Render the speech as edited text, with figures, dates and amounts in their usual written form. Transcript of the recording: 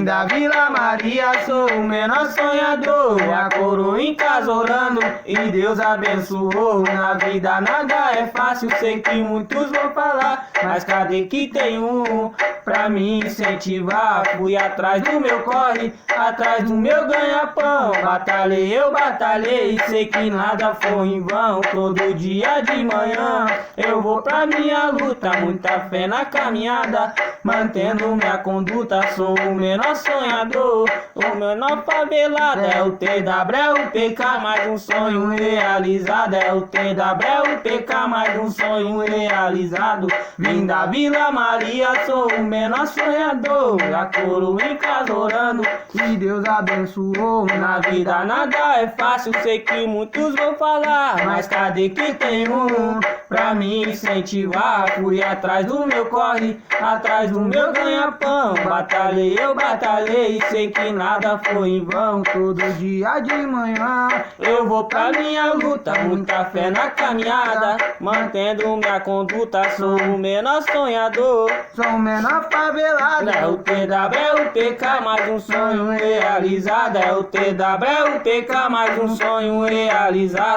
da Vila Maria, sou o menor sonhador. A coroa em casa orando e Deus abençoou. Na vida nada é fácil, sei que muitos vão falar, mas cadê que tem um pra me incentivar? Fui atrás do meu corre, atrás do meu ganha-pão. Batalhei, eu batalhei, sei que nada foi em vão. Todo dia de manhã eu vou pra minha luta, muita fé na caminhada, mantendo minha conduta. Sou o menor sonhador, o menor favelado. É o TW, é o PK, mais um sonho realizado. É o TW, é o PK, mais um sonho realizado. Vim da Vila Maria, sou o menor sonhador. A coroa em casa orando e Deus abençoou. Na vida nada é fácil, sei que muitos vão falar, mas cadê que tem um pra me incentivar? Fui atrás do meu corre, atrás do meu ganha-pão. Batalhei, eu batalhei, sei que nada foi em vão. Todo dia de manhã eu vou pra minha luta, muita fé na caminhada, mantendo minha conduta. Sou o menor sonhador, sou o menor favelado. É o TW, é o PK, mais um sonho realizado. É o TW, é o PK, mais um sonho realizado.